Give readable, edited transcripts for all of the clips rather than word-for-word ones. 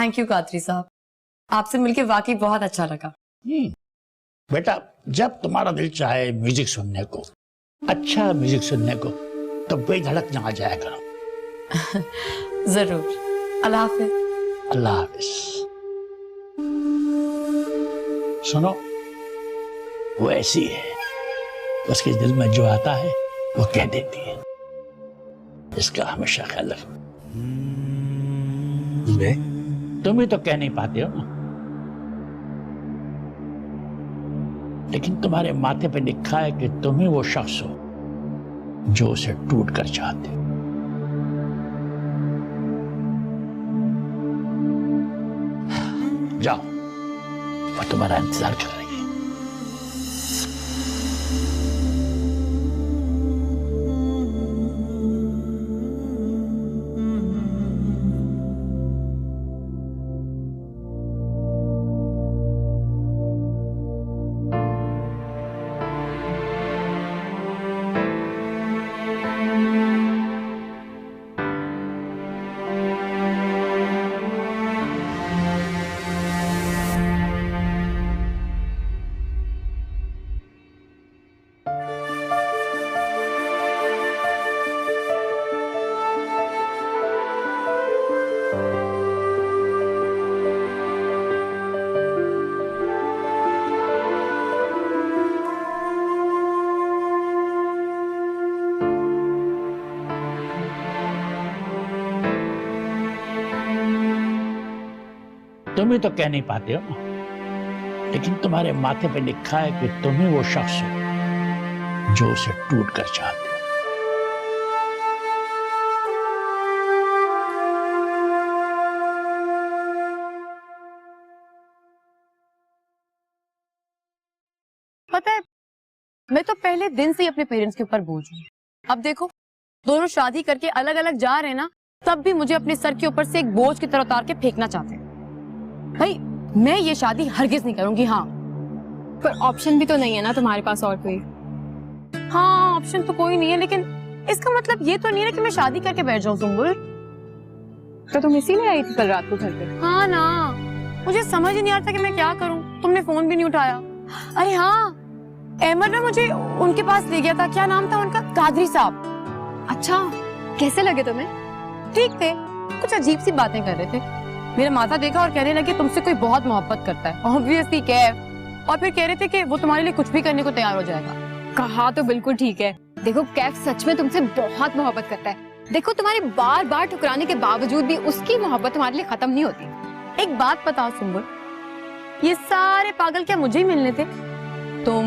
Thank you Qadri साहब, आपसे मिलके वाकई बहुत अच्छा लगा। बेटा, जब तुम्हारा दिल चाहे म्यूजिक सुनने को, अच्छा म्यूजिक सुनने को, तो बेधड़क ना आ जाया करो। जरूर। अल्लाह हाफिज। अल्लाह हाफिज। सुनो, वो ऐसी है, उसके दिल में जो आता है वो कह देती है। इसका हमेशा ख्याल रखो। तुम ही तो कह नहीं पाते हो, लेकिन तुम्हारे माथे पे लिखा है कि तुम ही वो शख्स हो जो उसे टूट कर चाहते हो। जाओ, वो तुम्हारा इंतजार कर रही है। तुम ही तो कह नहीं पाते हो, लेकिन तुम्हारे माथे पे लिखा है कि तुम ही वो शख्स हो जो उसे टूट कर चाहते हो। पता है, मैं तो पहले दिन से ही अपने पेरेंट्स के ऊपर बोझ हूँ। अब देखो, दोनों शादी करके अलग अलग जा रहे हैं ना, तब भी मुझे अपने सर के ऊपर से एक बोझ की तरह उतार के फेंकना चाहते हैं। भाई, मैं ये शादी हरगिज नहीं करूंगी। हाँ, पर ऑप्शन भी तो नहीं है ना तुम्हारे पास और कोई। हाँ, ऑप्शन तो कोई नहीं है, लेकिन इसका मतलब ये तो नहीं है कि मैं शादी करके बैठ जाऊं सुम्बुल। तो तुम इसीलिए आई थी कल रात को घर पे? हाँ ना, मुझे समझ ही नहीं आता कि मैं क्या करूं। तुमने फोन भी नहीं उठाया। अरे हाँ, अहमद ना मुझे उनके पास ले गया था। क्या नाम था उनका? कादरी साहब। अच्छा, कैसे लगे तुम्हें? ठीक थे, कुछ अजीब सी बातें कर रहे थे। मेरा माता देखा और कहने लगे तुमसे कोई बहुत मोहब्बत करता है। ऑब्वियसली कैफ। और फिर कह रहे थे कि वो तुम्हारे लिए कुछ भी करने को तैयार हो जाएगा। कहा तो बिल्कुल ठीक है। देखो, कैफ सच में तुमसे बहुत मोहब्बत करता है। देखो, तुम्हारे बार बार ठुकराने के बावजूद भी उसकी मोहब्बत तुम्हारे लिए खत्म नहीं होती। एक बात बताओ सुम्बुल, ये सारे पागल क्या मुझे ही मिलने थे? तुम,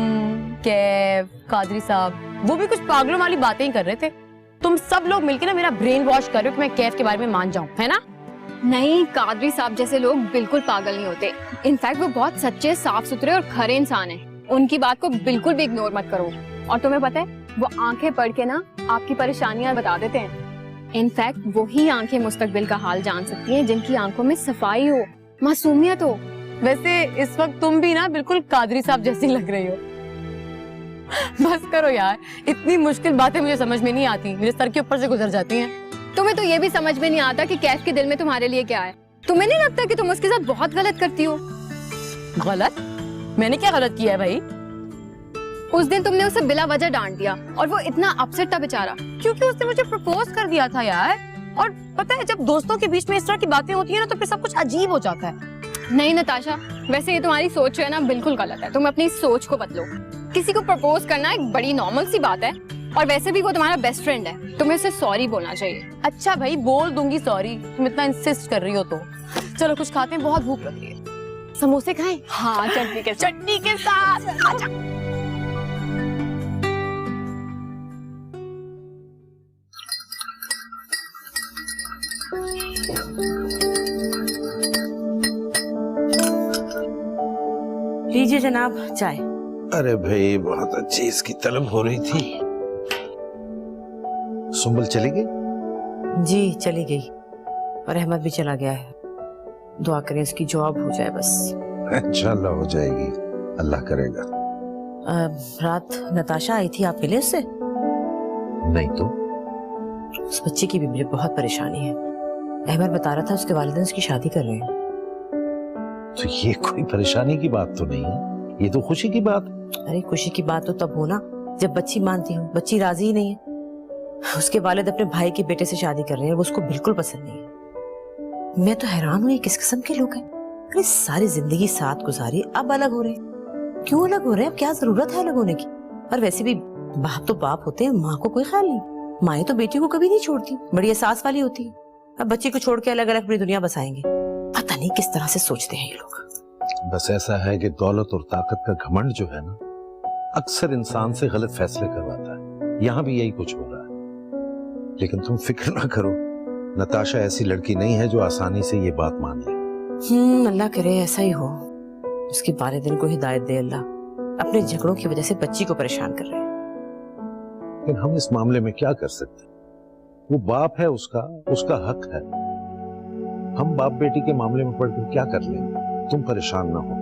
कैफ, कादरी साहब, वो भी कुछ पागलों वाली बातें ही कर रहे थे। तुम सब लोग मिलकर ना मेरा ब्रेन वॉश कर रहे हो कि मैं कैफ के बारे में मान जाऊं, है ना? नहीं, कादरी साहब जैसे लोग बिल्कुल पागल नहीं होते। इनफैक्ट वो बहुत सच्चे, साफ सुथरे और खरे इंसान हैं। उनकी बात को बिल्कुल भी इग्नोर मत करो। और तुम्हें पता है, वो आंखें पढ़ के ना आपकी परेशानियां बता देते हैं। इनफैक्ट वही आंखें मुस्तकबिल का हाल जान सकती हैं जिनकी आंखों में सफाई हो, मासूमियत हो। वैसे इस वक्त तुम भी ना बिल्कुल कादरी साहब जैसी लग रही हो। बस करो यार, इतनी मुश्किल बातें मुझे समझ में नहीं आती, मेरे सर के ऊपर से गुजर जाती हैं। तुम्हें तो ये भी समझ में नहीं आता कि कैफ के दिल में तुम्हारे लिए क्या है। तुम्हें नहीं लगता कि तुम उसके साथ बहुत गलत करती हो? गलत? मैंने क्या गलत किया है भाई? उस दिन तुमने उसे बिला वजह डांट दिया और वो इतना अपसेट था बेचारा, क्योंकि उसने मुझे प्रपोज कर दिया था यार। और पता है, जब दोस्तों के बीच में इस तरह की बातें होती है ना, तो फिर सब कुछ अजीब हो जाता है। नहीं नताशा, वैसे ये तुम्हारी सोच है ना, बिल्कुल गलत है। तुम अपनी सोच को बदलो। किसी को प्रपोज करना एक बड़ी नॉर्मल सी बात है, और वैसे भी वो तुम्हारा बेस्ट फ्रेंड है। तुम्हें उसे सॉरी बोलना चाहिए। अच्छा भाई, बोल दूंगी सॉरी, तुम इतना इंसिस्ट कर रही हो तो। चलो कुछ खाते हैं, बहुत भूख लग रही है। समोसे खाएं? हाँ, चटनी के साथ। अच्छा। लीजिए जनाब चाय। अरे भाई, बहुत अच्छी इसकी तलब हो रही थी। सुंबल चली गई? जी चली गई, और अहमद भी चला गया है। दुआ करें इसकी जॉब हो जाए बस। इंशाल्लाह हो जाएगी, अल्लाह करेगा। रात नताशा आई थी, आप मिले उससे? नहीं तो? उस बच्चे की भी मुझे बहुत परेशानी है। अहमद बता रहा था उसके वालिदैन उसकी शादी कर रहे हैं। तो ये कोई परेशानी की बात तो नहीं है, ये तो खुशी की बात है। अरे खुशी की बात तो तब हो ना जब बच्ची मानती हो। बच्ची राजी ही नहीं है। उसके वालिद अपने भाई के बेटे से शादी कर रहे हैं, वो उसको बिल्कुल पसंद नहीं है। मैं तो हैरान हूँ ये किस किस्म के लोग हैं। अरे सारी जिंदगी साथ गुजारी, अब अलग हो रहे हैं। क्यों अलग हो रहे हैं? अब क्या जरूरत है अलग होने की? और वैसे भी बाप तो बाप होते हैं, माँ को कोई ख्याल नहीं। माएँ तो बेटी को कभी नहीं छोड़ती, बड़ी एहसास वाली होती है। अब बच्ची को छोड़ के अलग अलग अपनी दुनिया बसाएंगे। पता नहीं किस तरह से सोचते हैं ये लोग। बस ऐसा है कि दौलत और ताकत का घमंड जो है ना, अक्सर इंसान से गलत फैसले करवाता है। यहाँ भी यही कुछ हो रहा है। लेकिन तुम फिक्र ना करो, नताशा ऐसी लड़की नहीं है जो आसानी से ये बात मान ले। अल्लाह करे ऐसा ही हो। उसके वालिदैन को हिदायत दे अल्लाह। अपने झगड़ों की वजह से बच्ची को परेशान कर रहे हैं। लेकिन हम इस मामले में क्या कर सकते? वो बाप है, उसका हक है। हम बाप बेटी के मामले में पढ़कर क्या कर लेंगे? तुम परेशान ना हो।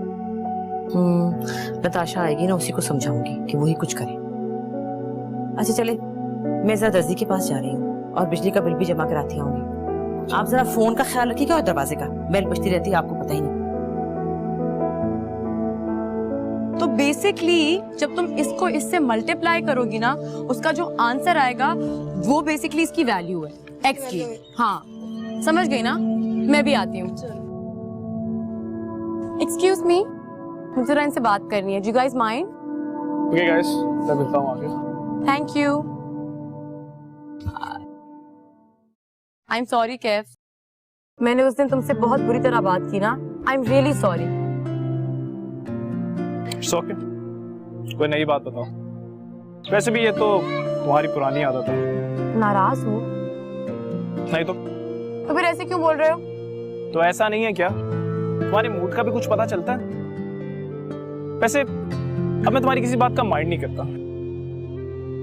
नताशा आएगी ना, उसी को समझाऊंगी कि वही कुछ करे। अच्छा चले, मैं जरा दर्जी के पास जा रही हूँ और बिजली का बिल भी जमा कराती आऊंगी। आप जरा फोन का ख्याल रखिएगा और दरवाजे का, बेल बजती रहती है, आपको पता ही नहीं। तो बेसिकली जब तुम इसको इससे मल्टीप्लाई करोगी ना, उसका जो आंसर आएगा वो बेसिकली इसकी वैल्यू है एक्स की। हाँ समझ गई ना? मैं भी आती हूँ। एक्सक्यूज मी, मुझे जरा इनसे बात करनी है। Do you guys mind? Okay guys, मैं मिलता हूँ आगे। Thank you. I am sorry Kaif, मैंने उस दिन तुमसे बहुत बुरी तरह बात की ना। I am really sorry. It's okay, कोई नई बात बताओ। वैसे भी ये तो तुम्हारी पुरानी आदत है। नाराज हो? नहीं तो फिर ऐसे क्यों बोल रहे हो? तो ऐसा नहीं है क्या? तुम्हारे मूड का भी कुछ पता चलता है? वैसे अब मैं तुम्हारी किसी बात का माइंड नहीं करता,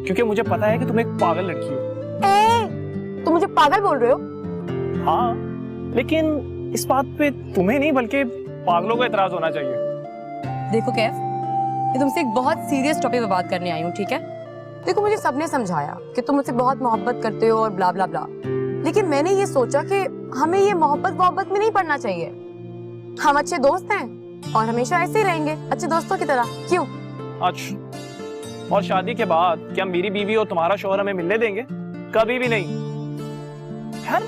क्योंकि मुझे पता है कि तुम एक पागल लड़की हो। तुम मुझे पागल बोल रहे हो? हाँ, लेकिन इस बात पे तुम्हें नहीं बल्कि पागलों को एतराज होना चाहिए। देखो कैफ, मैं तुमसे एक बहुत सीरियस टॉपिक पे बात करने आई हूँ, ठीक है? देखो मुझे सबने समझाया कि तुम मुझसे बहुत मोहब्बत करते हो और ब्ला ब्ला ब्ला, लेकिन मैंने ये सोचा कि हमें ये मोहब्बत में नहीं पड़ना चाहिए। हम अच्छे दोस्त हैं और हमेशा ऐसे ही रहेंगे, अच्छे दोस्तों की तरह। क्यों? अच्छा, और शादी के बाद क्या मेरी बीवी और तुम्हारा शौहर हमें मिलने देंगे? कभी भी नहीं। यार,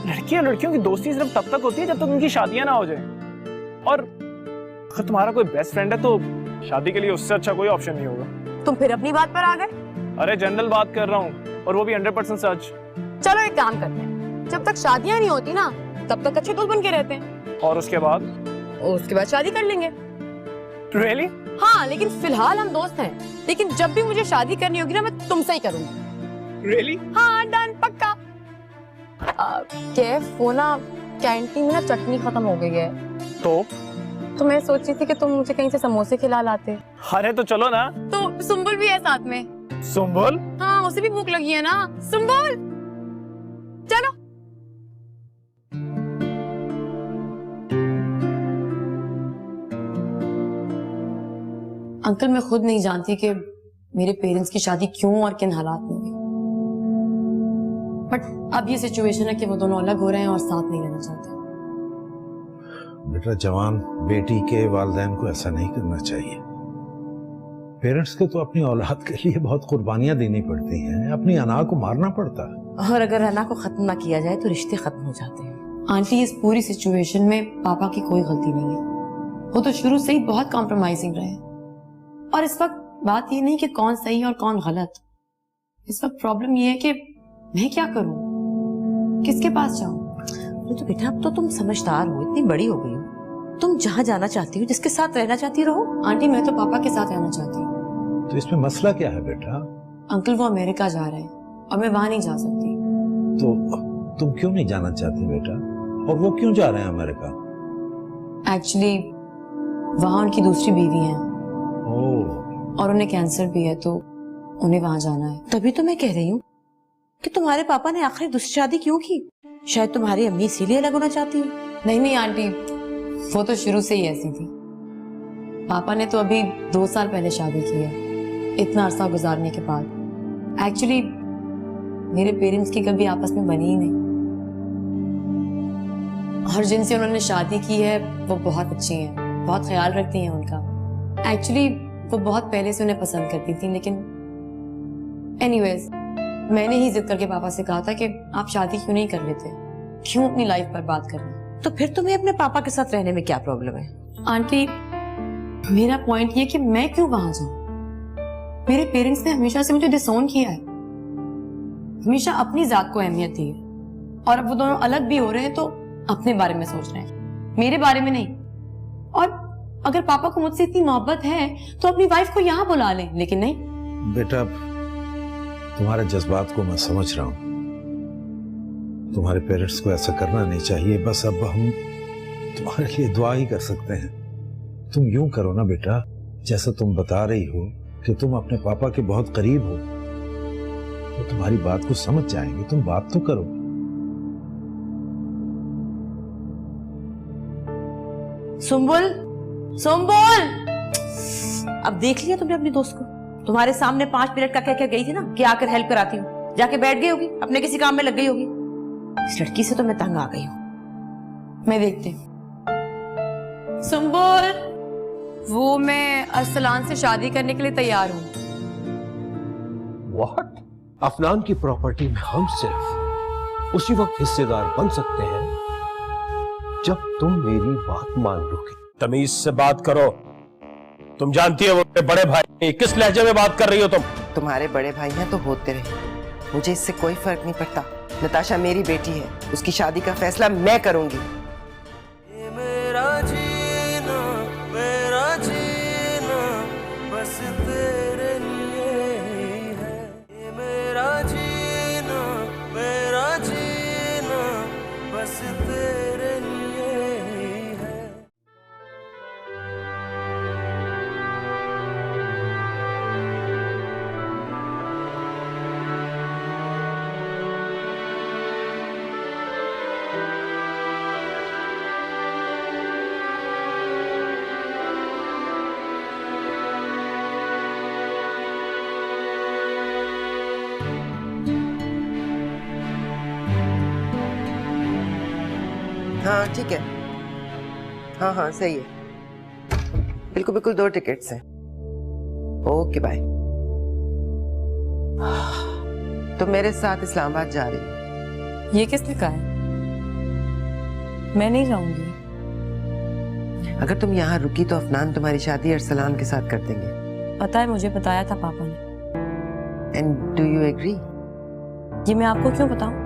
लड़की और लड़कियों की दोस्ती सिर्फ तब तक होती है जब तक उनकी शादियां ना हो जाए। और अगर तुम्हारा कोई बेस्ट फ्रेंड है तो शादी के लिए उससे अच्छा कोई ऑप्शन नहीं होगा। तुम फिर अपनी बात पर आ गए। अरे जनरल बात कर रहा हूँ, और वो भी 100% सच। चलो एक काम करते हैं, जब तक शादियां नहीं होती ना तब तक अच्छे दोस्त बन के रहते हैं, और उसके बाद शादी कर लेंगे। रियली? हाँ, लेकिन फिलहाल हम दोस्त हैं, लेकिन जब भी मुझे शादी करनी होगी ना मैं तुमसे ही करूंगी। रियली? हाँ डन, पक्का। कैफ, वो ना कैंटीन में ना चटनी खत्म हो गई है, तो मैं सोची थी कि तुम मुझे कहीं से समोसे खिला लाते। अरे तो चलो ना। तो सुंबुल भी है साथ में। सुंबुल? हाँ, उसे भी भूख लगी है ना। सुंबुल चलो। अंकल, मैं खुद नहीं जानती कि मेरे पेरेंट्स की शादी क्यों और किन हालात में हुई, बट अब ये सिचुएशन है कि वो दोनों अलग हो रहे हैं और साथ नहीं रहना चाहते। बेटा, जवान बेटी के वालिदैन को ऐसा नहीं करना चाहिए। पेरेंट्स को तो अपनी औलाद के लिए बहुत कुर्बानियां देनी पड़ती हैं, अपनी अना को मारना पड़ता है। और अगर अना को खत्म ना किया जाए तो रिश्ते खत्म हो जाते हैं। आंटी, इस पूरी सिचुएशन में पापा की कोई गलती नहीं है। वो तो शुरू से ही बहुत कॉम्प्रोमाइजिंग रहे, और इस वक्त बात ये नहीं कि कौन सही और कौन गलत। इस वक्त प्रॉब्लम ये है कि मैं क्या करूं, किसके पास जाऊं? तो बेटा अब तो तुम समझदार हो, इतनी बड़ी हो गई हो, तुम जहाँ जाना चाहती हो, जिसके साथ रहना चाहती रहो। आंटी, मैं तो पापा के साथ रहना चाहती हूँ। तो इसमें मसला क्या है बेटा? अंकल, वो अमेरिका जा रहे हैं और मैं वहां नहीं जा सकती। तो तुम क्यों नहीं जाना चाहती बेटा? और वो क्यों जा रहे हैं अमेरिका? एक्चुअली वहां उनकी दूसरी बीवी है ओह, और उन्हें कैंसर भी है, तो उन्हें वहां जाना है। तभी तो मैं कह रही हूँ कि तुम्हारे पापा ने आखिर दूसरी शादी क्यों की? शायद तुम्हारी अम्मी इसीलिए अलग होना चाहती है। नहीं नहीं आंटी, वो तो शुरू से ही ऐसी थी। पापा ने तो अभी 2 साल पहले शादी की है, इतना अरसा गुजारने के बाद। एक्चुअली मेरे पेरेंट्स की कभी आपस में बनी ही नहीं। और जिनसे उन्होंने शादी की है वो बहुत अच्छी हैं, बहुत ख्याल रखती हैं उनका। एक्चुअली वो बहुत पहले से उन्हें पसंद करती थी, लेकिन एनीवेज मैंने ही जिद करके पापा से कहा था कि आप शादी क्यों नहीं कर लेते, क्यों अपनी लाइफ बर्बाद कर रहे हैं। तो फिर तुम्हें अपने पापा के साथ रहने में क्या प्रॉब्लम है? आंटी, मेरा पॉइंट ये कि मैं क्यों वहां जाऊं? मेरे पेरेंट्स ने हमेशा से मुझे डिसोन किया है, हमेशा अपनी जात को अहमियत दी है, और अब वो दोनों अलग भी हो रहे हैं तो अपने बारे में सोच रहे हैं, मेरे बारे में नहीं। और अगर पापा को मुझसे इतनी मोहब्बत है तो अपनी वाइफ को यहाँ बुला लें, लेकिन नहीं। बेटा, तुम्हारे जज्बात को मैं समझ रहा हूं, तुम्हारे पेरेंट्स को ऐसा करना नहीं चाहिए, बस अब हम तुम्हारे लिए दुआ ही कर सकते हैं। तुम यूं करो ना बेटा, जैसा तुम बता रही हो कि तुम अपने पापा के बहुत करीब हो, वो तुम्हारी बात को समझ जाएंगे, तुम बात तो करो। सुम्बुल, सुम्बुल, अब देख लिया तुमने अपने दोस्त को? तुम्हारे सामने 5 मिनट का कह के गई थी ना कि आकर हेल्प कराती हूँ, जाके बैठ गई होगी, अपने किसी काम में लग गई होगी। इस लड़की से तो मैं तंग आ गई हूँ। मैं देखती हूँ। सुम्बुल, वो मैं अरसलान से शादी करने के लिए तैयार हूँ। व्हाट? अफनान की प्रॉपर्टी में हम सिर्फ उसी वक्त हिस्सेदार बन सकते हैं जब तुम मेरी बात मान लोगे। तमीज से बात करो, तुम जानती हो वो मेरे बड़े भाई, किस लहजे में बात कर रही हो तुम? तुम्हारे बड़े भाई हैं तो होते रहे, मुझे इससे कोई फर्क नहीं पड़ता। नताशा मेरी बेटी है, उसकी शादी का फैसला मैं करूंगी। मेरा जीना बस तेरे लिए है, ये मेरा जीना बस तेरे लिए है। हाँ ठीक है, हाँ हाँ सही है, बिल्कुल बिल्कुल 2 टिकट्स हैं। Okay bye. तुम मेरे साथ इस्लामाबाद जा रही हो? ये किसने कहा है? मैं नहीं जाऊंगी। अगर तुम यहाँ रुकी तो अफनान तुम्हारी शादी अरसलान के साथ कर देंगे। पता है, मुझे बताया था पापा ने। And do you agree? ये मैं आपको क्यों बताऊं?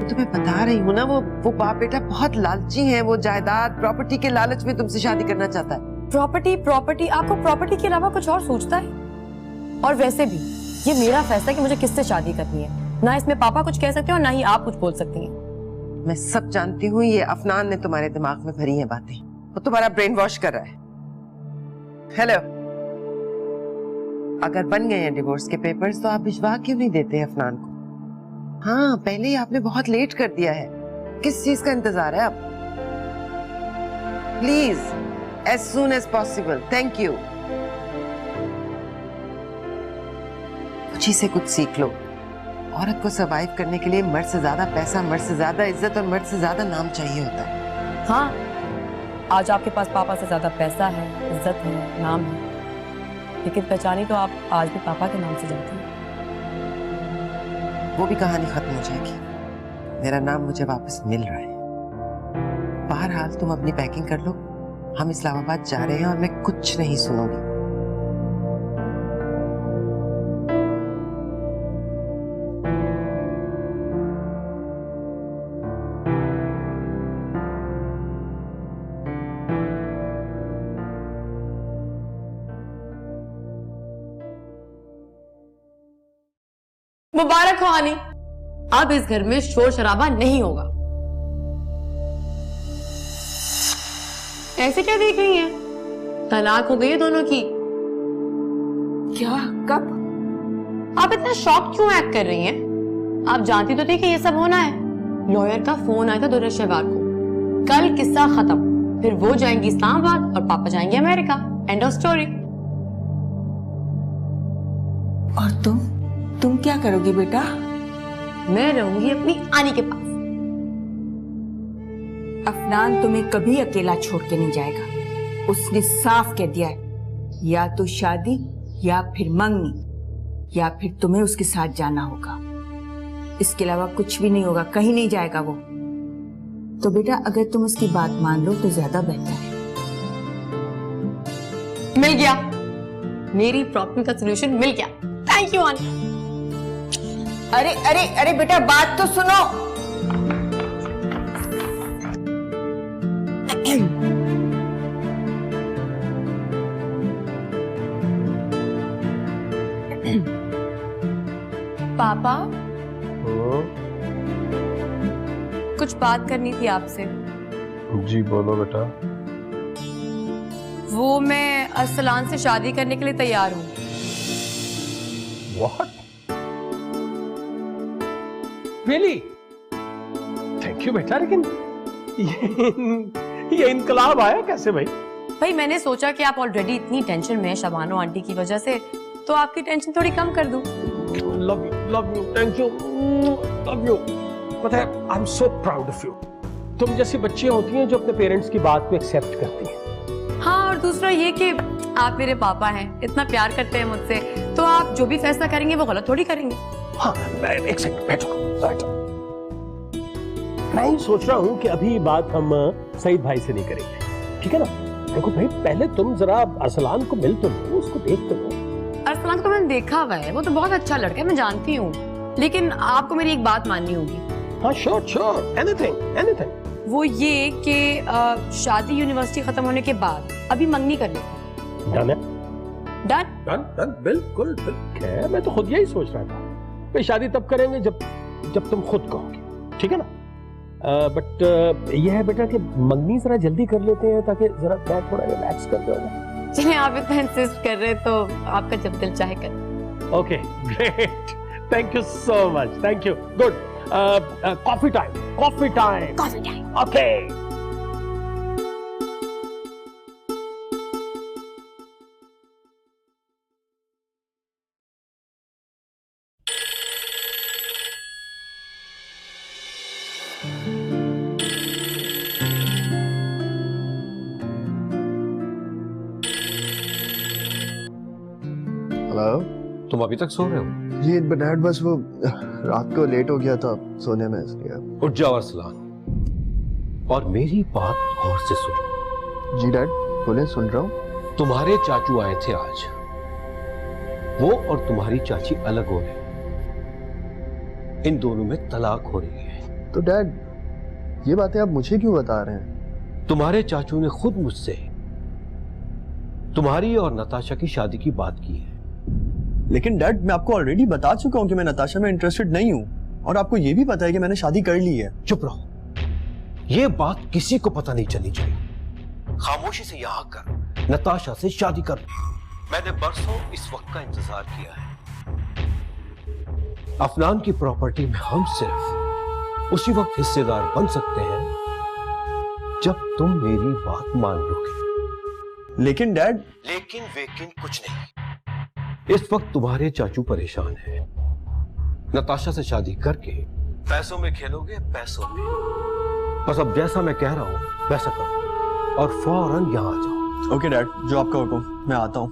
तुम्हें बता रही हूँ ना, वो बाप बेटा बहुत लालची है, वो जायदाद प्रॉपर्टी के लालच में तुमसे शादी करना चाहता है। प्रॉपर्टी, आपको प्रॉपर्टी के अलावा कुछ और सोचता है? और वैसे भी ये मेरा फैसला कि मुझे किससे शादी करनी है, ना इसमें पापा कुछ कह सकते हैं और ना ही आप कुछ बोल सकती हैं। मैं सब जानती हूँ, ये अफनान ने तुम्हारे दिमाग में भरी हैं बातें, वो तुम्हारा ब्रेन वॉश कर रहा है। हेलो, अगर बन गए हैं डिवोर्स के पेपर्स तो आप भिजवा क्यों नहीं देते अफनान को? हाँ, पहले ही आपने बहुत लेट कर दिया है, किस चीज का इंतजार है अब? Please as soon as possible. Thank you. मुझी से कुछ सीख लो। औरत को सरवाइव करने के लिए मर्द से ज्यादा पैसा, मर्द से ज्यादा इज्जत और मर्द से ज्यादा नाम चाहिए होता है। हाँ, आज आपके पास पापा से ज्यादा पैसा है, इज्जत है, नाम है, लेकिन पहचानी तो आप आज भी पापा के नाम से जाती हैं। वो भी कहानी खत्म हो जाएगी। मेरा नाम मुझे वापस मिल रहा है। बहरहाल तुम अपनी पैकिंग कर लो, हम इस्लामाबाद जा रहे हैं और मैं कुछ नहीं सुनूंगी। मुबारक हो हानी, अब इस घर में शोर शराबा नहीं होगा। ऐसे क्या देख रही हैं? तलाक हो गई है दोनों की। क्या? कब? आप इतना शॉक क्यों एक्ट कर रही हैं? आप जानती तो थी कि ये सब होना है। लॉयर का फोन आया था दुर्गा शहवार को। कल किस्सा खत्म, फिर वो जाएंगी इस्लामाबाद और पापा जाएंगे अमेरिका। End of story. और तुम क्या करोगी बेटा? मैं रहूंगी अपनी आनी के पास। अफनान तुम्हें कभी अकेला छोड़ के नहीं जाएगा। उसने साफ कह दिया है, या तो शादी या फिर मंगनी, या फिर तुम्हें उसके साथ जाना होगा। इसके अलावा कुछ भी नहीं होगा, कहीं नहीं जाएगा वो। तो बेटा अगर तुम उसकी बात मान लो तो ज्यादा बेहतर है। मिल गया, मेरी प्रॉब्लम का सलूशन मिल गया। Thank you aunty. अरे अरे अरे बेटा बात तो सुनो। पापा कुछ बात करनी थी आपसे। जी बोलो बेटा। वो मैं अरसलान से शादी करने के लिए तैयार हूँ। What? Really? Thank you बेटा, लेकिन ये इनकलाब आया कैसे भाई? भाई मैंने सोचा कि आप ऑलरेडी इतनी टेंशन में हैं शबानो आंटी की वजह से, तो आपकी टेंशन थोड़ी कम कर दूं। Love you, thank you, love you. पता है, I'm so proud of you. तुम जैसी बच्चियां होती हैं जो अपने पेरेंट्स की बात को एक्सेप्ट करती हैं। हाँ, और दूसरा ये कि आप मेरे पापा हैं, इतना प्यार करते हैं मुझसे, तो आप जो भी फैसला करेंगे वो गलत थोड़ी करेंगे। हाँ, एक सेकंड बैठो। मैं ही सोच रहा हूँ कि अभी बात हम सईद भाई से नहीं करेंगे, ठीक है ना? देखो भाई, पहले तुम जरा अरसलान को मिल तो लो, उसको देख तो लो। अरसलान को मैंने देखा हुआ है, वो तो बहुत अच्छा लड़का है, मैं जानती हूँ, लेकिन आपको मेरी एक बात माननी होगी। हाँ श्योर, एनीथिंग। वो ये कि शादी यूनिवर्सिटी खत्म होने के बाद अभी मंगनी कर लेते। डन है? डन? बिल्कुल। मैं तो खुद यही सोच रहा था, भाई शादी तब करेंगे जब तुम खुद कहोगे, ठीक है ना? बट यह है बेटा कि मंगनी जरा जल्दी कर लेते हैं ताकि जरा मैं थोड़ा रिलैक्स कर जाऊंगा। चलिए, आप इतना इंसिस्ट कर रहे हैं तो आपका जब दिल चाहे कर। Okay, great, thank you so much, thank you, good. Coffee time. Okay. Hello, तुम अभी तक सो रहे हो? जी डैड, बस वो रात को लेट हो गया था सोने में, इसलिए। उठ जाओ अरसलान, और मेरी बात गौर से सुनो। जी डैड बोले, सुन रहा हूँ। तुम्हारे चाचू आए थे आज, वो और तुम्हारी चाची अलग हो गए, इन दोनों में तलाक हो रही है। तो डैड ये बातें आप मुझे क्यों बता रहे हैं? तुम्हारे चाचू ने खुद मुझसे तुम्हारी और नताशा की शादी की बात की है। लेकिन डैड मैं आपको ऑलरेडी बता चुका हूँ कि मैं नताशा में इंटरेस्टेड नहीं हूँ, और आपको ये भी पता है कि मैंने शादी कर ली है। चुप रहो, ये बात किसी को पता नहीं चलनी चाहिए। खामोशी से यहाँ कर नताशा से शादी कर। मैंने बरसों इस वक्त का इंतजार किया है। अफनान की प्रॉपर्टी में हम सिर्फ उसी वक्त हिस्सेदार बन सकते हैं जब तुम मेरी बात मान लोगे। लेकिन डैड। लेकिन वेकिन कुछ नहीं। इस वक्त तुम्हारे चाचू परेशान हैं। नताशा से शादी करके पैसों में खेलोगे, पैसों में। बस अब जैसा मैं कह रहा हूं वैसा करो और फौरन यहां आ जाओ। ओके डैड, जो आपका हुक्म, मैं आता हूं।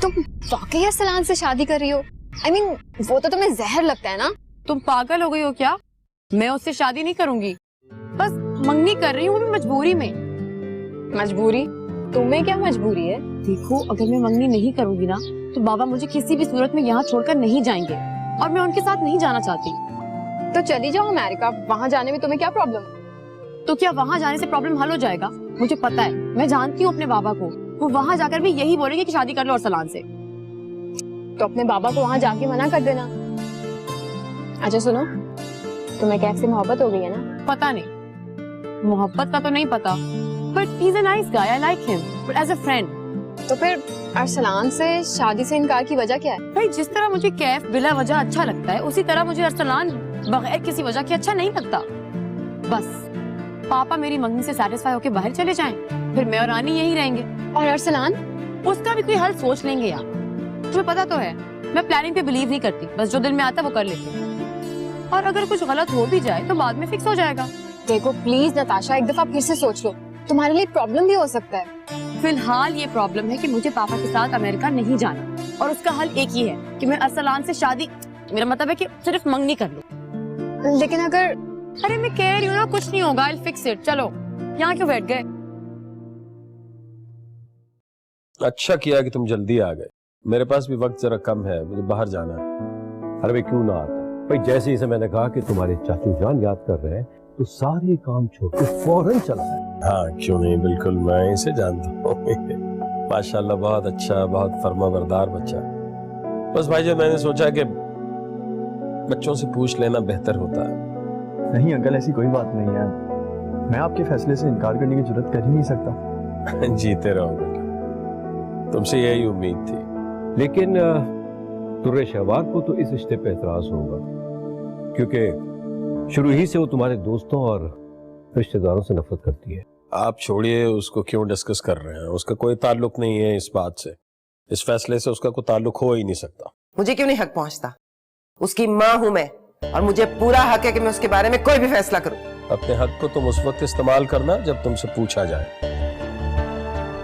तुम वाकई अरसलान से शादी कर रही हो? I mean, वो तो तुम्हें जहर लगता है ना? तुम पागल हो गई हो क्या? मैं उससे शादी नहीं करूंगी, बस मंगनी कर रही हूँ, वो भी मजबूरी में। मजबूरी? तुम्हें क्या मजबूरी है? देखो, अगर मैं मंगनी नहीं करूंगी ना तो बाबा मुझे किसी भी सूरत में यहाँ छोड़कर नहीं जाएंगे, और मैं उनके साथ नहीं जाना चाहती। तो चली जाओ अमेरिका, वहाँ जाने में तुम्हें क्या प्रॉब्लम? तो क्या वहाँ जाने से प्रॉब्लम हल हो जाएगा? मुझे पता है, मैं जानती हूँ अपने बाबा को, वो वहाँ जाकर भी यही बोलेंगे कि शादी कर लो अरसलान से। तो अपने बाबा को वहाँ जाके मना कर देना। अच्छा सुनो, तुम्हें कैफ से मोहब्बत हो गई है ना? पता नहीं, मोहब्बत का तो नहीं पता, but he is a nice guy, I like him, but as a friend. तो फिर अरसलान से शादी से इनकार की वजह क्या है? भाई, जिस तरह मुझे कैफ बिला वजह अच्छा लगता है, उसी तरह मुझे अरसलान बगैर किसी वजह के अच्छा नहीं लगता। बस पापा मेरी मंगनी से सैटिस्फाई होकर बाहर चले जाएं, फिर मैं और रानी यहीं रहेंगे। और अरसलान? उसका भी कोई हल सोच लेंगे यार। तुम्हें पता तो है, मैं प्लानिंग पे बिलीव नहीं करती, बस जो दिल में आता वो कर लेती हूँ। और अगर कुछ गलत हो भी जाए तो बाद में फिक्स हो जाएगा। देखो प्लीज नताशा, एक दफा फिर से सोच लो, तुम्हारे लिए प्रॉब्लम भी हो सकता है। फिलहाल ये प्रॉब्लम है कि मुझे पापा के साथ अमेरिका नहीं जाना, और उसका हल एक ही है कि मैं अरसलान से शादी, मेरा मतलब है कि सिर्फ मंगनी कर लूं। लेकिन अगर, अरे मैं कह रही हूँ ना, कुछ नहीं होगा, I'll fix it। चलो यहाँ क्यों बैठ गए? अच्छा किया कि तुम जल्दी आ गए, मेरे पास भी वक्त जरा कम है, मुझे बाहर जाना है। अरे भाई क्यों ना आता भाई, जैसे ही से मैंने कहा कि तुम्हारे चाचू जान याद कर रहे हैं तो सारे काम छोड़ के फौरन चला है। हाँ क्यों नहीं, बिल्कुल मैं इसे जानता हूँ। माशाल्लाह बहुत अच्छा, बहुत फर्माबरदार बच्चा। बस भाई जब मैंने सोचा कि बच्चों से पूछ लेना बेहतर होता है। नहीं अंकल, ऐसी कोई बात नहीं है, मैं आपके फैसले से इनकार करने की जरूरत कर ही नहीं सकता। जीते रहो बेटा, तुमसे यही उम्मीद थी। लेकिन तुर्रे शहवार को तो इस रिश्ते पे एतराज होगा, क्योंकि शुरू ही से वो तुम्हारे दोस्तों और रिश्तेदारों से नफरत करती है। आप छोड़िए, उसको क्यों डिस्कस कर रहे हैं, उसका कोई ताल्लुक नहीं है इस बात से, इस फैसले से उसका कोई ताल्लुक हो ही नहीं सकता। मुझे क्यों नहीं हक पहुंचता? उसकी माँ हूं मैं, और मुझे पूरा हक है कि मैं उसके बारे में कोई भी फैसला करूं। अपने हक को तुम उस वक्त इस्तेमाल करना जब तुमसे पूछा जाए।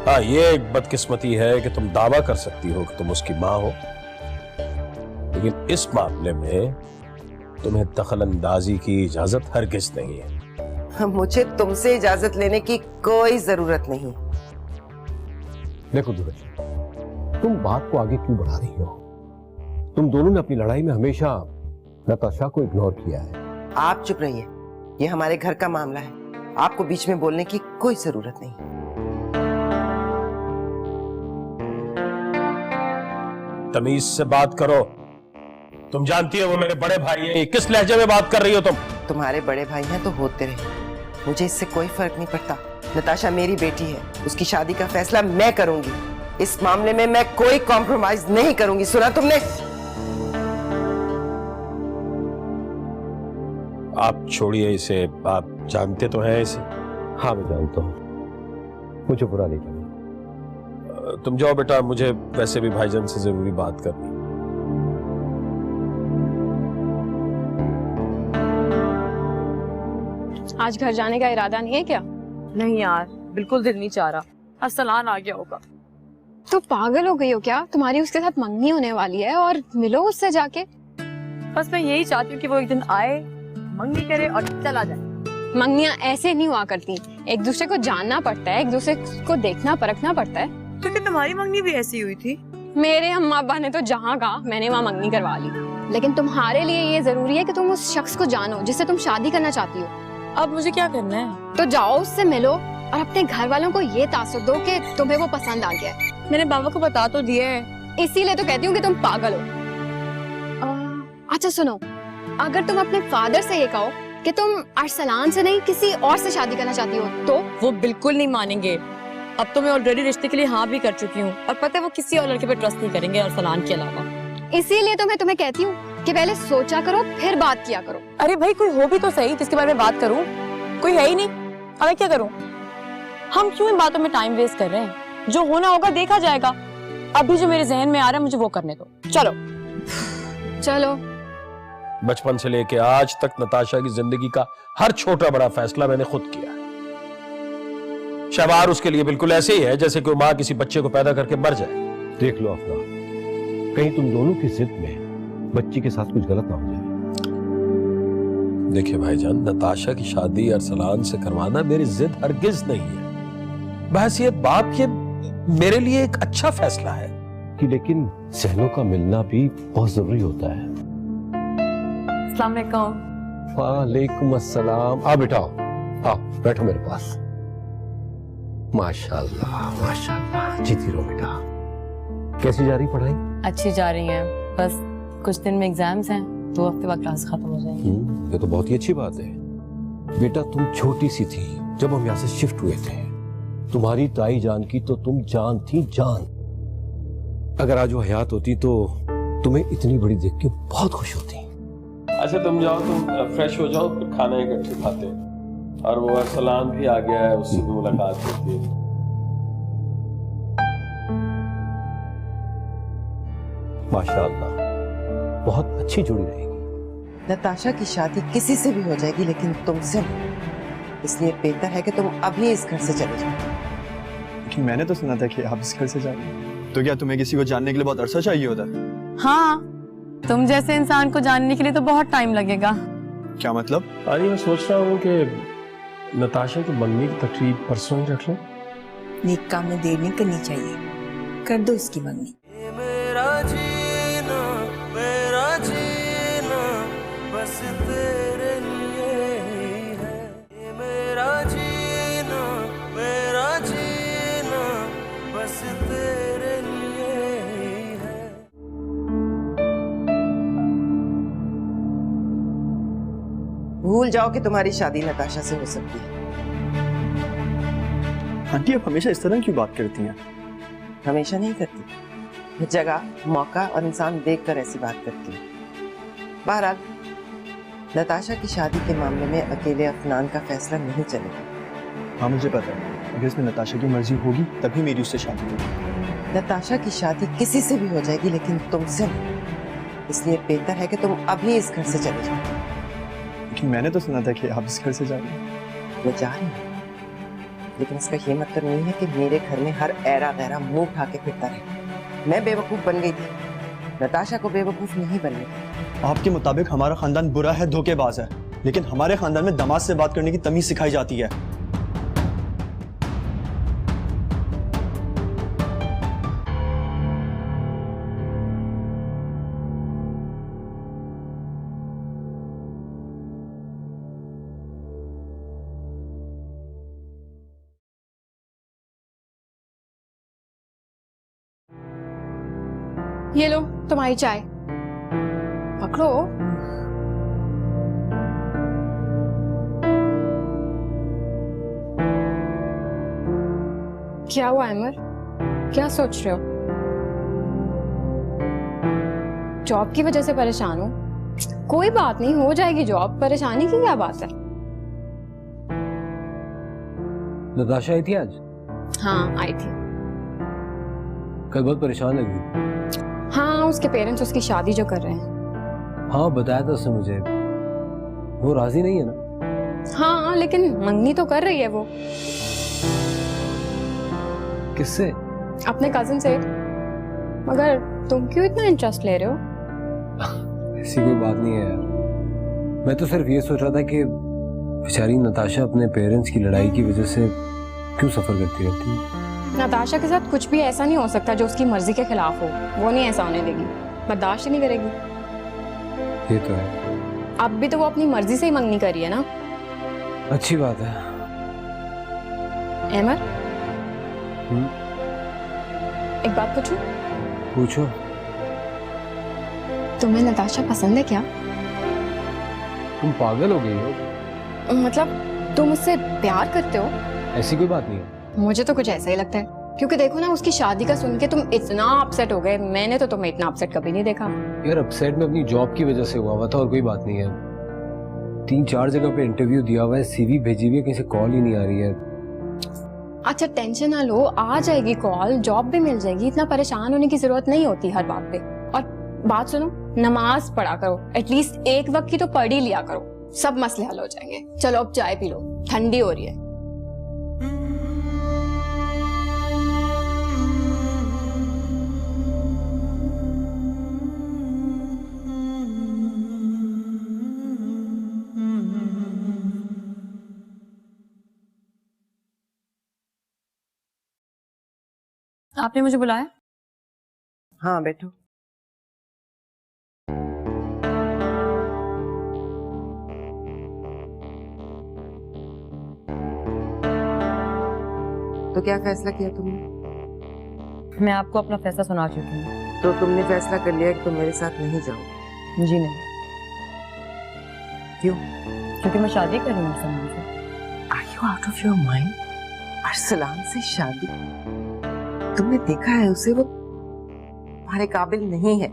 हाँ ये एक बदकिस्मती है कि तुम दावा कर सकती हो कि तुम उसकी माँ हो, लेकिन इस मामले में तुम्हें दखल अंदाजी की इजाजत हरगिज नहीं है। मुझे तुमसे इजाजत लेने की कोई जरूरत नहीं। देखो दुर्गे, तुम बात को आगे क्यों बढ़ा रही हो? तुम दोनों ने अपनी लड़ाई में हमेशा नताशा को इग्नोर किया है। आप चुप रहिए, ये हमारे घर का मामला है, आपको बीच में बोलने की कोई जरूरत नहीं। तमीज से बात करो, तुम जानती हो वो मेरे बड़े भाई हैं, किस लहजे में बात कर रही हो तुम? तुम्हारे बड़े भाई हैं तो होते रहे, मुझे इससे कोई फर्क नहीं पड़ता। नताशा मेरी बेटी है, उसकी शादी का फैसला मैं करूंगी। इस मामले में मैं कोई कॉम्प्रोमाइज नहीं करूंगी, सुना तुमने? आप छोड़िए इसे, आप जानते तो हैं इसे। हाँ मैं जानता हूँ, मुझे बुरा नहीं लगा। तुम जाओ बेटा, मुझे वैसे भी भाईजान से जरूरी बात करनी। आज घर जाने का इरादा नहीं है क्या? नहीं यार, बिल्कुल दिल नहीं चाह रहा, अरसलान आ गया होगा। तो पागल हो गई हो क्या? तुम्हारी उसके साथ मंगनी होने वाली है और मिलो उससे जाके। बस मैं यही चाहती हूँ कि वो एक दिन आए, मंगनी करे और चला जाए। मंगनियां ऐसे नहीं हुआ करती, एक दूसरे को जानना पड़ता है, एक दूसरे को देखना परखना पड़ता है। क्योंकि तुम्हारी मंगनी भी ऐसी हुई थी। मेरे अम्मा अब्बा ने तो जहाँ कहा मैंने वहाँ मंगनी करवा ली, लेकिन तुम्हारे लिए ये जरूरी है कि तुम उस शख्स को जानो जिससे तुम शादी करना चाहती हो। अब मुझे क्या करना है? तो जाओ उससे मिलो और अपने घर वालों को ये तासुर दो कि तुम्हें वो पसंद आ गया है। मैंने बाबा को बता तो दिया है। इसीलिए तो कहती हूँ कि तुम पागल हो। अच्छा सुनो, अगर तुम अपने फादर से ये कहो कि तुम अरसलान से नहीं किसी और से शादी करना चाहती हो तो? वो बिल्कुल नहीं मानेंगे। अब तो मैं ऑलरेडी रिश्ते के लिए हाँ भी कर चुकी हूँ, और पता है वो किसी और लड़के पे ट्रस्ट नहीं करेंगे अरसलान के अलावा। इसीलिए तो मैं तुम्हें कहती हूँ कि पहले सोचा करो फिर बात किया करो। अरे भाई कोई हो भी तो सही जिसके बारे में बात करूं, कोई है ही नहीं। अब मैं क्या करूं? हम क्यों इन बातों में टाइम वेस्ट कर रहे हैं? जो होना होगा देखा जाएगा। अभी जो मेरे जहन में आ रहा है मुझे वो करने दो। चलो चलो। बचपन से लेके आज तक नताशा की जिंदगी का हर छोटा बड़ा फैसला मैंने खुद किया है। शहवार उसके लिए बिल्कुल ऐसे ही है जैसे कोई माँ किसी बच्चे को पैदा करके मर जाए। देख लो अफरा, कहीं तुम दोनों की जिद में बच्ची के साथ कुछ गलत ना हो जाए। देखिए भाईजान, नताशा की शादी अरसलान से करवाना मेरी जिद हरगिज नहीं है। बस ये बाप ये मेरे लिए एक अच्छा फैसला है कि लेकिन सहनों का मिलना भी बहुत जरूरी होता है। अस्सलाम वालेकुम। वालेकुम अस्सलाम। आ बेटा आओ बैठो मेरे पास। माशाल्लाह माशाल्लाह, जीती रहो बेटा। कैसी जा रही पढ़ाई? अच्छी जा रही है, बस कुछ दिन में एग्जाम्स हैं, 2 हफ्ते बाद क्लास खत्म हो जाएगी। ये तो बहुत ही अच्छी बात है। बेटा तुम छोटी सी थी जब हम यहाँ से शिफ्ट हुए थे, तुम्हारी ताई जान की तो तुम जान थी जान। अगर आज वो हयात होती तो तुम्हें इतनी बड़ी देख के बहुत खुश होती। अच्छा तुम जाओ, तुम फ्रेश हो जाओ, फिर खाना इकट्ठे खाते हैं। और वो अरसलान भी आ गया है, उससे भी मुलाकात होती है। माशाअल्लाह, बहुत अच्छी जोड़ी रहेगी। नताशा की शादी किसी से भी हो जाएगी लेकिन तुमसे नहीं। इसलिए बेहतर है कि तुम अभी इस घर से चले जाओ। लेकिन मैंने तो सुना था कि आप इस घर से जा रहे हैं। तो क्या तुम्हें किसी को जानने के लिए बहुत अरसा चाहिए होता है? हाँ, तुम जैसे इंसान को जानने के लिए तो बहुत टाइम लगेगा। क्या मतलब? अरे मैं सोच रहा हूँ कि नताशा की मंगनी की तकरीब परसों ही रख लें। नेक काम में देर नहीं करनी चाहिए, कर दो इसकी मंगनी। ये मेरा जीना बस तेरे लिए ही है। ये मेरा जीना बस तेरे लिए ही है। भूल जाओ कि तुम्हारी शादी नताशा से हो सकती है। आंटी आप हमेशा इस तरह क्यों बात करती हैं? हमेशा नहीं करती, जगह, मौका और इंसान देखकर ऐसी बात करती है। बहरहाल नताशा की शादी के मामले में अकेले अफनान का फैसला नहीं चलेगा। हाँ मुझे पता है, अगर इसमें नताशा की मर्जी होगी तभी मेरी उससे शादी होगी। नताशा की शादी किसी से भी हो जाएगी लेकिन तुमसे नहीं। इसलिए बेहतर है कि तुम अभी इस घर से चले जाओ। लेकिन मैंने तो सुना था कि आप इस घर से जा रहे हैं। मैं जा रही हूँ, लेकिन इसका ये मतलब नहीं है कि मेरे घर में हर ऐरा गैरा मुंह उठा के फिरता रहे। मैं बेवकूफ बन गई थी, नताशा को बेवकूफ नहीं बनने दी। आपके मुताबिक हमारा खानदान बुरा है, धोखेबाज है, लेकिन हमारे खानदान में दामाद से बात करने की तमीज सिखाई जाती है। ये लो तुम्हारी चाय, पकड़ो। क्या हुआ अमर, क्या सोच रहे हो? जॉब की वजह से परेशान हो? कोई बात नहीं, हो जाएगी जॉब, परेशानी की क्या बात है? नताशा आई थी आज? हाँ आई थी। कल बहुत परेशान लग रही थी। हाँ उसके पेरेंट्स उसकी शादी जो कर रहे हैं। हाँ बताया था उसने मुझे, वो राजी नहीं है ना? हाँ लेकिन मंगनी तो कर रही है वो। किससे? अपने कजिन से। मगर तुम क्यों इतना इंटरेस्ट ले रहे हो? ऐसी कोई बात नहीं है यार, मैं तो सिर्फ ये सोच रहा था कि बेचारी नताशा अपने पेरेंट्स की लड़ाई की वजह से क्यों सफर करती रहती है। नताशा के साथ कुछ भी ऐसा नहीं हो सकता जो उसकी मर्जी के खिलाफ हो, वो नहीं ऐसा होने देगी, बर्दाश्त ही नहीं करेगी। ये तो है। अब भी तो वो अपनी मर्जी से ही मंगनी करी है ना। अच्छी बात है। अहमद एक बात पूछूं? पूछो। तुम्हें नताशा पसंद है क्या? तुम पागल हो गई हो? मतलब तुम उससे प्यार करते हो? ऐसी कोई बात नहीं है। मुझे तो कुछ ऐसा ही लगता है, क्योंकि देखो ना उसकी शादी का सुन के तुम इतना अपसेट हो गए, मैंने तो तुम्हें इतना अपसेट कभी नहीं देखा। यार अपसेट में अपनी जॉब की वजह से हुआ था और कोई बात नहीं है। 3-4 जगह पे इंटरव्यू दिया हुआ है, सीवी भेजी हुई है, कहीं से कॉल ही नहीं आ रही है। अच्छा टेंशन ना लो, आ जाएगी कॉल, जॉब भी मिल जाएगी, इतना परेशान होने की जरूरत नहीं होती हर बात पे। और बात सुनो, नमाज पढ़ा करो, एटलीस्ट एक वक्त की तो पढ़ ही लिया करो, सब मसले हल हो जाएंगे। चलो अब चाय पी लो, ठंडी हो रही है। आपने मुझे बुलाया? हाँ बैठो। तो क्या फैसला किया तुमने? मैं आपको अपना फैसला सुना चुकी हूँ। तो तुमने फैसला कर लिया कि तुम मेरे साथ नहीं जाओ? जी नहीं। क्यों? क्योंकि मैं शादी कर रही हूँ अरसलान से। Are you out of your mind? Arsalan से शादी? तुमने देखा है उसे, वो तुम्हारे काबिल नहीं है।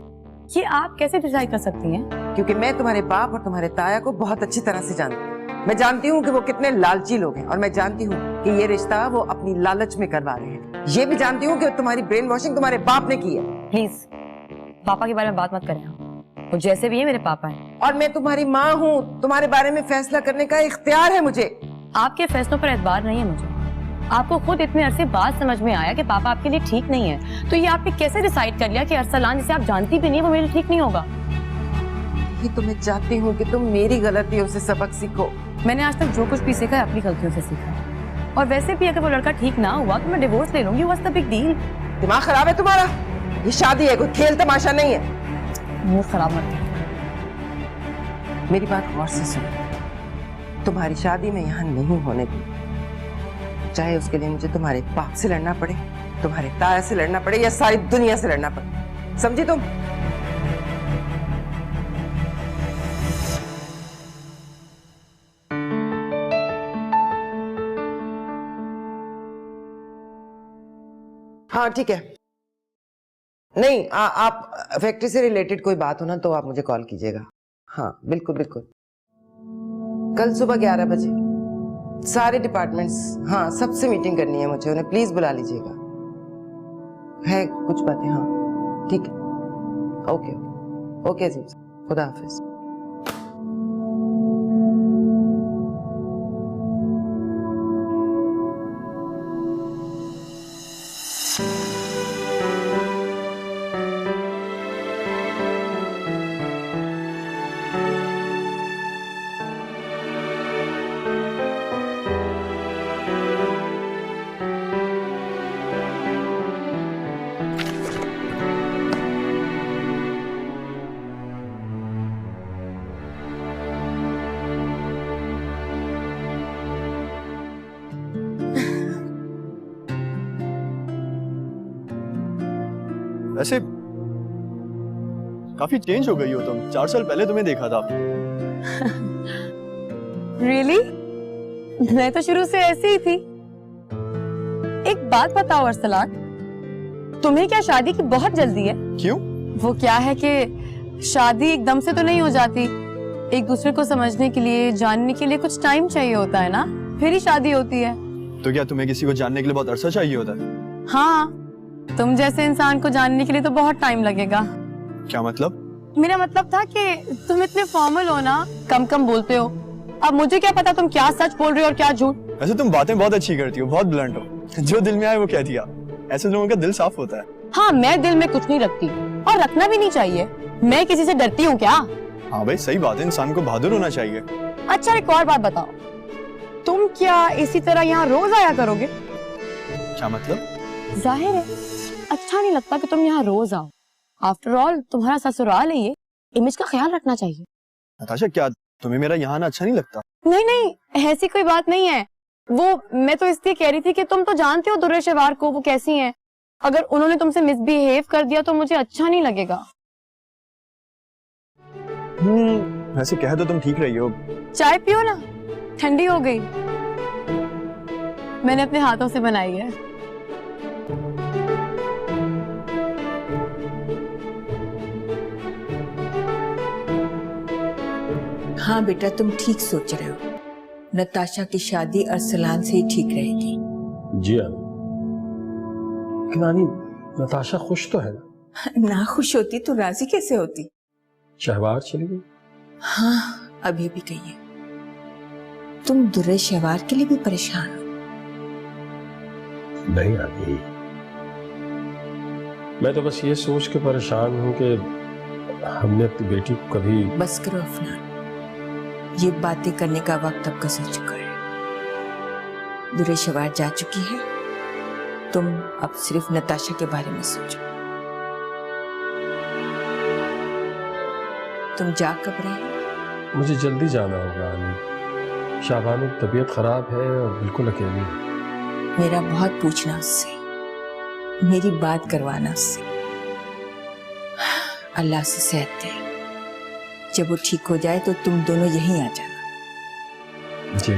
ये आप कैसे डिसाइड कर सकती हैं? क्योंकि मैं तुम्हारे बाप और तुम्हारे ताया को बहुत अच्छी तरह से जानती हूँ। मैं जानती हूँ कि वो कितने लालची लोग हैं, और मैं जानती हूँ कि ये रिश्ता वो अपनी लालच में करवा रहे हैं। ये भी जानती हूँ कि तुम्हारी ब्रेन वॉशिंग तुम्हारे बाप ने की है। प्लीज पापा के बारे में बात मत करें आप। वो जैसे भी है मेरे पापा हैं। और मैं तुम्हारी माँ हूँ, तुम्हारे बारे में फैसला करने का इख्तियार है मुझे। आपके फैसलों पर एतबार नहीं है मुझे। आपको खुद इतने अरसे बाद समझ में आया कि पापा आपके लिए ठीक नहीं है, तो ये आपने कैसे डिसाइड कर लिया कि अरसलान जिसे आप जानती भी नहीं वो मेरे लिए ठीक नहीं होगा? ये तो मैं चाहती हूँ कि तुम मेरी गलतियों से सबक सीखो। मैंने आज तक जो कुछ भी सीखा है अपनी गलतियों से सीखा है। और वैसे भी अगर वो लड़का ठीक ना हुआ तो मैं डिवोर्स ले लूंगी। What's the big deal? दिमाग खराब है तुम्हारा? ये शादी है, कोई खेल तमाशा नहीं है। मुंह खराब मत कर। मेरी बात गौर से सुनो। तुम्हारी शादी में यहाँ नहीं होने दी, चाहे उसके लिए मुझे तुम्हारे बाप से लड़ना पड़े, तुम्हारे ताया से लड़ना पड़े या सारी दुनिया से लड़ना पड़े। समझी तुम? हाँ ठीक है। नहीं आप फैक्ट्री से रिलेटेड कोई बात हो ना तो आप मुझे कॉल कीजिएगा। हाँ बिल्कुल बिल्कुल। कल सुबह 11 बजे सारे डिपार्टमेंट्स, हाँ सबसे मीटिंग करनी है मुझे, उन्हें प्लीज बुला लीजिएगा। है कुछ बातें, हाँ ठीक है। ओके ओके ओके अजीम, खुदा हाफिज। वैसे काफी चेंज हो गई हो तुम। 4 साल पहले तुम्हें देखा था। Really? मैं तो शुरू से ऐसी ही थी। एक बात बताओ अरसलान, तुम्हें क्या शादी की बहुत जल्दी है? क्यों? वो क्या है कि शादी एकदम से तो नहीं हो जाती। एक दूसरे को समझने के लिए, जानने के लिए कुछ टाइम चाहिए होता है ना, फिर ही शादी होती है। तो क्या तुम्हें किसी को जानने के लिए बहुत अरसा चाहिए होता है? हाँ, तुम जैसे इंसान को जानने के लिए तो बहुत टाइम लगेगा। क्या मतलब? मेरा मतलब था कि तुम इतने फॉर्मल हो ना, कम कम बोलते हो। अब मुझे क्या पता तुम क्या सच बोल रहे हो और क्या झूठ। वैसे तुम बातें बहुत अच्छी करती हो, बहुत ब्लंट हो। जो दिल में आए वो कह दिया। ऐसे लोगों का दिल साफ होता है। हाँ, मैं दिल में कुछ नहीं रखती और रखना भी नहीं चाहिए। मैं किसी से डरती हूँ क्या? हाँ भाई सही बात है, इंसान को बहादुर होना चाहिए। अच्छा एक और बात बताओ, तुम क्या इसी तरह यहाँ रोज आया करोगे? क्या मतलब? जाहिर है अच्छा नहीं लगता कि तुम यहाँ रोज आओ। आफ्टर ऑल तुम्हारा ससुराल है ये, इमेज का ख्याल रखना चाहिए। नताशा क्या तुम्हें मेरा यहाँ आना अच्छा नहीं लगता? नहीं नहीं, ऐसी कोई बात नहीं है। वो मैं तो इसलिए कह रही थी कि तुम तो जानते हो दुर्रे शेवार को, वो कैसी हैं। अगर उन्होंने तुमसे मिसबिहेव कर दिया तो मुझे अच्छा नहीं लगेगा। वैसे कह तो तुम ठीक रही हो। चाय पियो ना, ठंडी हो गई। मैंने अपने हाथों से बनाई है। हाँ बेटा, तुम ठीक सोच रहे हो। नताशा की शादी अरसलान से ही ठीक रहेगी। जी नानी, नताशा खुश तो है ना? ना खुश होती तो राजी कैसे होती? शहवार चली गई? हाँ, अभी भी कहिए। तुम दुर्रे शहवार के लिए भी परेशान हो? नहीं नानी, मैं तो बस ये सोच के परेशान हूँ कि हमने अपनी बेटी को कभी। बस करो अफनान, ये बातें करने का वक्त अब गुजर चुका है। दुर्रे शहवार जा चुकी है, तुम अब सिर्फ नताशा के बारे में सोचो। तुम जा कब रहे? मुझे जल्दी जाना होगा आनी। शाबानो की तबीयत खराब है और बिल्कुल अकेली है। मेरा बहुत पूछना उससे, मेरी बात करवाना उससे। अल्लाह से सेहत दे। जब वो ठीक हो जाए तो तुम दोनों यहीं आ जाना। जी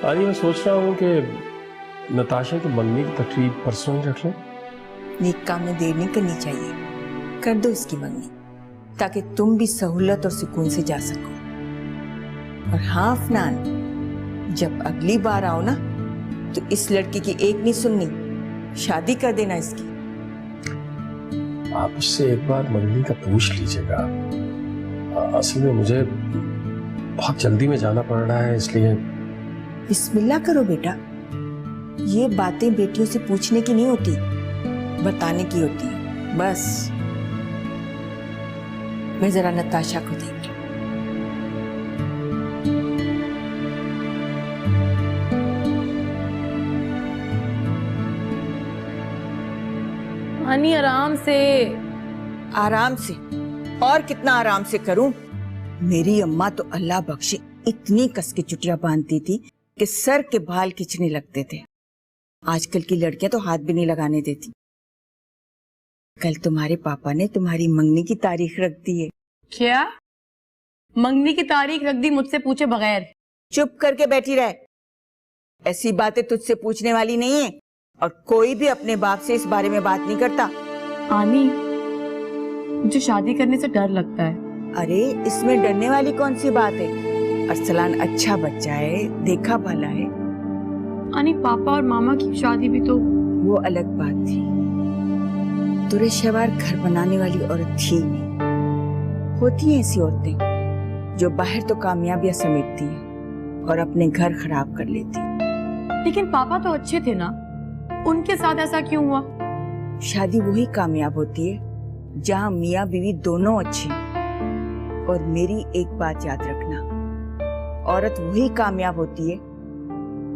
आनी, मैं सोच रहा हूँ कि नताशा की मंगनी की तकरीब परसों ही रख लें। नेक काम में देर नहीं करनी चाहिए, कर दो उसकी मंगनी, ताकि तुम भी सहूलत और सुकून से जा सको। और हाँ अफनान, जब अगली बार आओ ना तो इस लड़की की एक नहीं सुननी, शादी कर देना इसकी। आप उससे एक बार मंगनी का पूछ लीजिएगा। असल में मुझे बहुत जल्दी में जाना पड़ रहा है, इसलिए। बिस्मिल्लाह करो बेटा, ये बातें बेटियों से पूछने की नहीं होती, बताने की होती है। बस मैं जरा नताशा को देखी। आनी आराम से। आराम से? और कितना आराम से करूं? मेरी अम्मा तो अल्लाह बख्शे इतनी कस के चुटिया बांधती थी कि सर के बाल खिंचने लगते थे। आजकल की लड़कियां तो हाथ भी नहीं लगाने देती। कल तुम्हारे पापा ने तुम्हारी मंगनी की तारीख रख दी है। क्या? मंगनी की तारीख रख दी मुझसे पूछे बगैर? चुप करके बैठी रहे। ऐसी बातें तुझसे पूछने वाली नहीं है, और कोई भी अपने बाप से इस बारे में बात नहीं करता। आनी, मुझे शादी करने से डर लगता है। अरे इसमें डरने वाली कौन सी बात है? अरसलान अच्छा बच्चा है, देखा भला है। आनी, पापा और मामा की शादी भी तो। वो अलग बात थी। तुरे शवार घर बनाने वाली औरत थी नहीं। होती हैं ऐसी औरतें जो बाहर तो कामयाबियां समेटती हैं और अपने घर खराब कर लेती। लेकिन पापा तो अच्छे थे ना, उनके साथ ऐसा क्यों हुआ? शादी वही कामयाब होती है जहाँ मियाँ बीवी दोनों अच्छे हैं। और मेरी एक बात याद रखना, औरत वही कामयाब होती है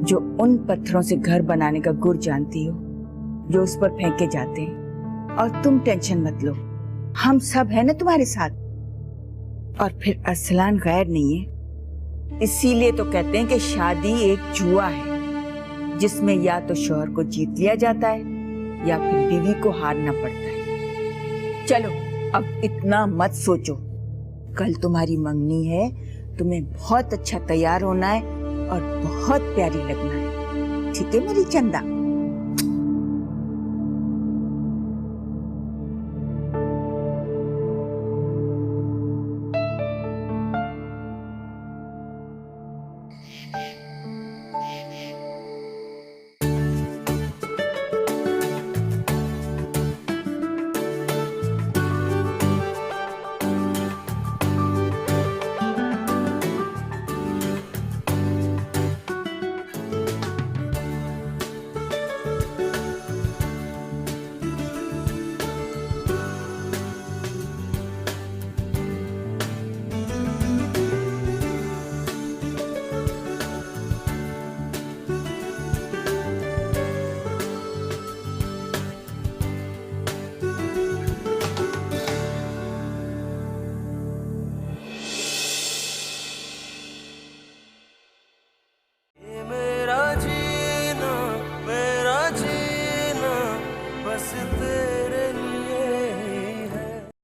जो उन पत्थरों से घर बनाने का गुर जानती हो जो उस पर फेंके जाते हैं। और तुम टेंशन मत लो, हम सब है ना तुम्हारे साथ। और फिर अरसलान गैर नहीं है, इसीलिए तो कहते हैं कि शादी एक जुआ है जिसमें या तो शौहर को जीत लिया जाता है या फिर बीवी को हारना पड़ता है। चलो अब इतना मत सोचो, कल तुम्हारी मंगनी है, तुम्हें बहुत अच्छा तैयार होना है और बहुत प्यारी लगना है। ठीक है मेरी चंदा?